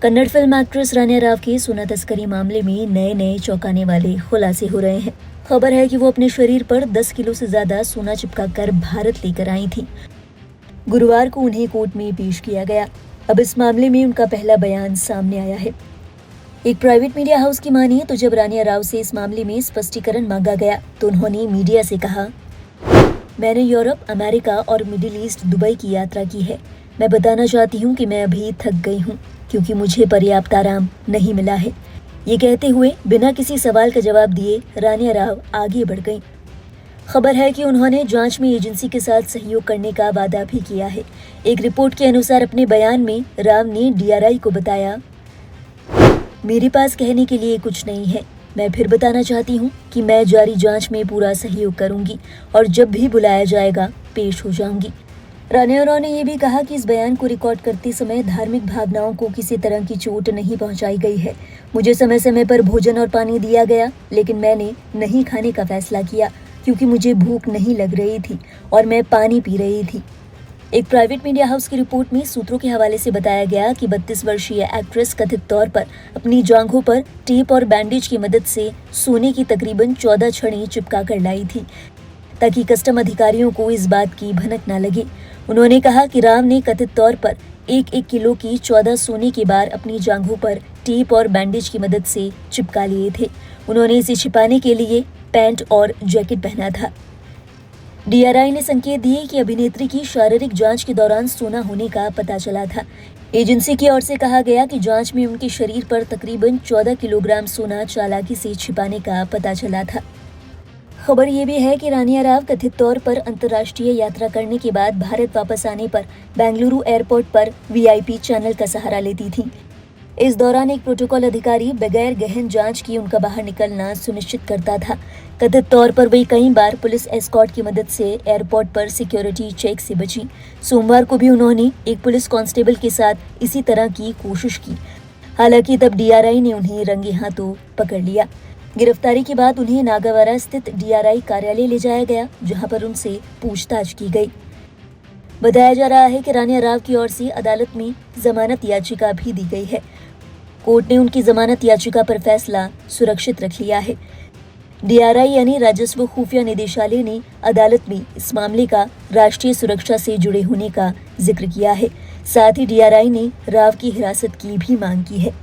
Kannada film actress रानिया राव के सोना तस्करी मामले में नए नए चौंकाने वाले खुलासे हो रहे हैं। खबर है कि वो अपने शरीर पर 10 किलो से ज्यादा सोना चिपका कर भारत लेकर आई थी। गुरुवार को उन्हें कोर्ट में पेश किया गया। अब इस मामले में उनका पहला बयान सामने आया है। एक प्राइवेट मीडिया हाउस की मानिए तो जब रानिया राव से इस मामले में स्पष्टीकरण मांगा गया तो उन्होंने मीडिया से कहा, मैंने यूरोप, अमेरिका और मिडिल ईस्ट, दुबई की यात्रा की है। मैं बताना चाहती हूँ कि मैं अभी थक गई हूँ क्योंकि मुझे पर्याप्त आराम नहीं मिला है। ये कहते हुए बिना किसी सवाल का जवाब दिए रानिया राव आगे बढ़ गईं। खबर है कि उन्होंने जांच में एजेंसी के साथ सहयोग करने का वादा भी किया है। एक रिपोर्ट के अनुसार अपने बयान में राव ने डीआरआई को बताया, मेरे पास कहने के लिए कुछ नहीं है। मैं फिर बताना चाहती हूँ कि मैं जारी जांच में पूरा सहयोग करूंगी और जब भी बुलाया जाएगा पेश हो जाऊंगी। रानिया राव ने यह भी कहा कि इस बयान को रिकॉर्ड करते समय धार्मिक भावनाओं को किसी तरह की चोट नहीं पहुंचाई गई है। मुझे समय समय पर भोजन और पानी दिया गया, लेकिन मैंने नहीं खाने का फैसला किया क्योंकि मुझे भूख नहीं लग रही थी और मैं पानी पी रही थी। एक प्राइवेट मीडिया हाउस की रिपोर्ट में सूत्रों के हवाले से बताया गया कि 32 वर्षीय एक्ट्रेस कथित तौर पर अपनी जांघों पर टेप और बैंडेज की मदद से सोने की तकरीबन 14 छड़ें चिपका कर लाई थी ताकि कस्टम अधिकारियों को इस बात की भनक न लगे। उन्होंने कहा कि राव ने कथित तौर पर 1-1 किलो की 14 सोने के बार अपनी जांघों पर टेप और बैंडेज की मदद से चिपका लिए थे। उन्होंने इसे छिपाने के लिए पैंट और जैकेट पहना था। डीआरआई ने संकेत दिए कि अभिनेत्री की शारीरिक जांच के दौरान सोना होने का पता चला था। एजेंसी की ओर से कहा गया कि जांच में उनके शरीर पर तकरीबन 14 किलोग्राम सोना चालाकी से छिपाने का पता चला था। खबर ये भी है कि रानिया राव कथित तौर पर अंतर्राष्ट्रीय यात्रा करने के बाद भारत वापस आने पर बेंगलुरु एयरपोर्ट पर वीआईपी चैनल का सहारा लेती थी। इस दौरान एक प्रोटोकॉल अधिकारी बगैर गहन जांच किए उनका बाहर निकलना सुनिश्चित करता था। कथित तौर पर वे कई बार पुलिस एस्कॉर्ट की मदद से एयरपोर्ट पर सिक्योरिटी चेक से बची। सोमवार को भी उन्होंने एक पुलिस कांस्टेबल के साथ इसी तरह की कोशिश की। हालांकि तब डीआरआई ने उन्हें रंगे हाथों पकड़ लिया। गिरफ्तारी के बाद उन्हें नागावारा स्थित डीआरआई कार्यालय ले जाया गया, जहां पर उनसे पूछताछ की गई। बताया जा रहा है कि रानिया राव की ओर से अदालत में जमानत याचिका भी दी गई है। कोर्ट ने उनकी जमानत याचिका पर फैसला सुरक्षित रख लिया है। डीआरआई यानी राजस्व खुफिया निदेशालय ने अदालत में इस मामले का राष्ट्रीय सुरक्षा से जुड़े होने का जिक्र किया है। साथ ही डीआरआई ने राव की हिरासत की भी मांग की है।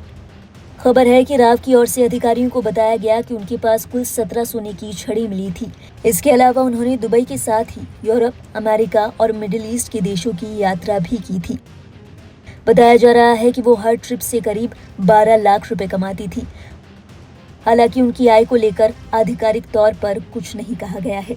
खबर है कि राव की ओर से अधिकारियों को बताया गया कि उनके पास कुल 17 सोने की छड़ी मिली थी। इसके अलावा उन्होंने दुबई के साथ ही यूरोप, अमेरिका और मिडिल ईस्ट के देशों की यात्रा भी की थी। बताया जा रहा है कि वो हर ट्रिप से करीब 12 लाख रुपए कमाती थी। हालांकि उनकी आय को लेकर आधिकारिक तौर पर कुछ नहीं कहा गया है।